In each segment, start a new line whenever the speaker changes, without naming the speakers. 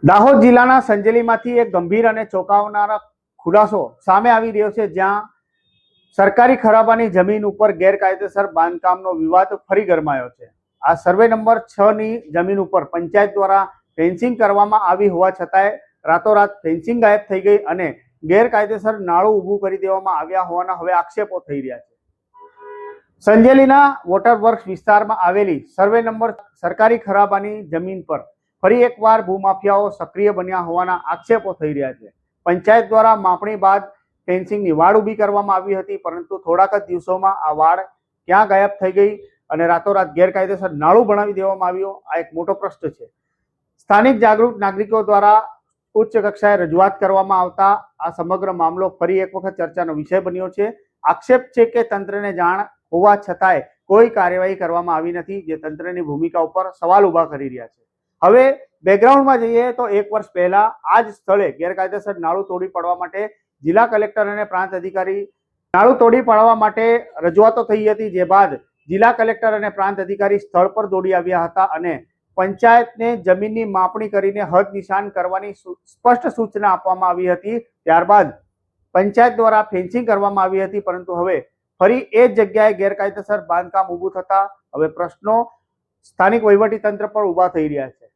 દાહોદ જિલ્લાના સંજેલીમાંથી એક ગંભીર અને ચોંકાવનારા ખુલાસો સામે આવી રહ્યો છે, જ્યાં સરકારી ખરાબાની જમીન ઉપર ગેરકાયદેસર બાંધકામનો વિવાદ ફરી ગરમાયો છે। આ સર્વે નંબર 6 ની જમીન ઉપર પંચાયત દ્વારા ફેન્સિંગ કરવામાં આવી હોવા છતાંય રાતોરાત ફેન્સિંગ ગાયબ થઈ ગઈ અને ગેરકાયદેસર નાળું ઊભું કરી દેવામાં આવ્યા હોવાના હવે આક્ષેપો થઈ રહ્યા છે। સંજેલીના વોટર વર્ક્સ વિસ્તારમાં આવેલી સર્વે નંબર સરકારી ખરાબાની જમીન પર ફરી એકવાર ભૂમાફિયાઓ સક્રિય બન્યા હોવાના આક્ષેપો થઈ રહ્યા છે। પંચાયત દ્વારા માપણી બાદ ફેન્સિંગની વાડ ઊભી કરવામાં આવી હતી, પરંતુ થોડાક જ દિવસોમાં આ વાડ ક્યાં ગાયબ થઈ ગઈ અને રાતોરાત ગેરકાયદેસર નાળું બનાવી દેવામાં આવ્યું, આ એક મોટો પ્રશ્ન છે। સ્થાનિક જાગૃત નાગરિકો દ્વારા ઉચ્ચ કક્ષાએ રજૂઆત કરવામાં આવતા આ સમગ્ર મામલો ફરી એક વખત ચર્ચાનો વિષય બન્યો છે। આક્ષેપ છે કે તંત્રને જાણ હોવા છતાંય કોઈ કાર્યવાહી કરવામાં આવી નથી, જે તંત્રની ભૂમિકા ઉપર સવાલ ઉભા કરી રહ્યા છે। હવે બેકગ્રાઉન્ડમાં જઈએ તો એક વર્ષ પહેલા આ જ સ્થળે ગેરકાયદેસર નાળું તોડી પાડવા માટે જિલ્લા કલેક્ટર અને પ્રાંત અધિકારી નાળું તોડી પાડવા માટે રજૂઆતો થઈ હતી, જે બાદ જિલ્લા કલેક્ટર અને પ્રાંત અધિકારી સ્થળ પર દોડી આવ્યા હતા અને પંચાયતને જમીનની માપણી કરીને હદ નિશાન કરવાની સ્પષ્ટ સૂચના આપવામાં આવી હતી। ત્યારબાદ પંચાયત દ્વારા ફેન્સિંગ કરવામાં આવી હતી, પરંતુ હવે ફરી એ જ જગ્યાએ ગેરકાયદેસર બાંધકામ ઊભું થતા હવે પ્રશ્નો સ્થાનિક વહીવટી તંત્ર પર ઊભા થઈ રહ્યા છે।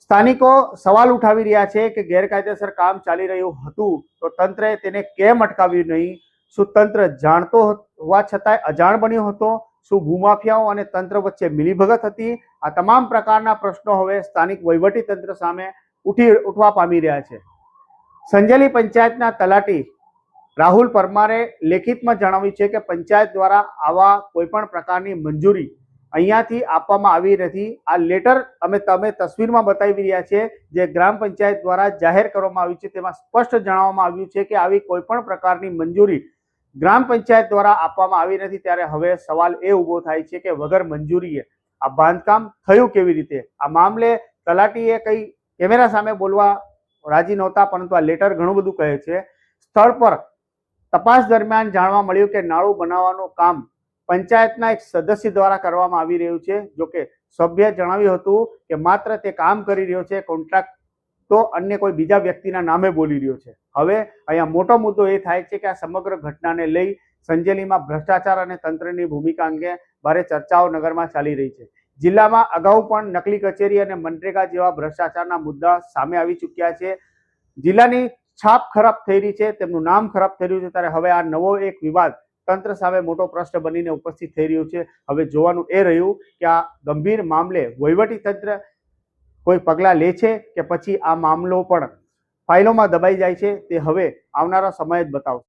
સ્થાનિકો સવાલ ઉઠાવી રહ્યા છે કે ગેરકાયદેસર કામ ચાલી રહ્યું હતું તો તંત્રએ તેને કેમ અટકાવ્યું નહીં? શું તંત્ર જાણતો હોવા છતાંય અજાણ બન્યો હતો? શું ભૂમાફિયાઓ અને તંત્ર વચ્ચે મિલીભગત હતી? આ તમામ પ્રકારના પ્રશ્નો હવે સ્થાનિક વહીવટી તંત્ર સામે ઉઠવા પામી રહ્યા છે। સંજેલી પંચાયતના તલાટી રાહુલ પરમારે લેખિતમાં જણાવ્યું છે કે પંચાયત દ્વારા આવા કોઈ પણ પ્રકારની મંજૂરી અહીંયાથી આપવામાં આવી નથી। આ લેટર તમે તસવીરમાં બતાવી રહ્યા છે, જે ગ્રામ પંચાયત દ્વારા જાહેર કરવામાં આવ્યું છે, તેમાં સ્પષ્ટ જણાવવામાં આવ્યું છે કે આવી કોઈ પણ પ્રકારની મંજૂરી ગ્રામ પંચાયત દ્વારા આપવામાં આવી નથી। ત્યારે હવે સવાલ એ ઊભો થાય છે કે વગર મંજૂરીએ આ બાંધકામ થયું કેવી રીતે? આ મામલે તલાટીએ કઈ કેમેરા સામે બોલવા રાજી નહોતા, પરંતુ આ લેટર ઘણું બધું કહે છે। સ્થળ પર તપાસ દરમિયાન જાણવા મળ્યું કે નાળું બનાવવાનું કામ પંચાયતના એક સદસ્ય દ્વારા કરવામાં આવી રહ્યું છે। જોકે સભ્યએ જણાવ્યું હતું કે માત્ર તે કામ કરી રહ્યો છે, કોન્ટ્રાક્ટ તો અન્ય કોઈ બીજા વ્યક્તિના નામે બોલી રહ્યો છે। હવે અહીંયા મોટો મુદ્દો એ થાય છે કે આ સમગ્ર ઘટનાને લઈ સંજેલીમાં ભ્રષ્ટાચાર અને તંત્રની ભૂમિકા અંગે ભારે ચર્ચાઓ નગરમાં ચાલી રહી છે। જિલ્લામાં અગાઉ પણ નકલી કચેરી અને મનરેગા જેવા ભ્રષ્ટાચારના મુદ્દા સામે આવી ચૂક્યા છે। જિલ્લાની છાપ ખરાબ થઈ રહી છે, તેમનું નામ ખરાબ થઈ રહ્યું છે। ત્યારે હવે આ નવો એક વિવાદ તંત્ર સામે મોટો પ્રશ્ન બનીને ઉપસ્થિત થઈ રહ્યું છે। હવે જોવાનું એ રહ્યું કે આ ગંભીર મામલે વહીવટી તંત્ર કોઈ પગલાં લે છે કે પછી આ મામલો પણ ફાઇલોમાં દબાઈ જાય છે, તે હવે આવનારા સમય જ બતાવશે।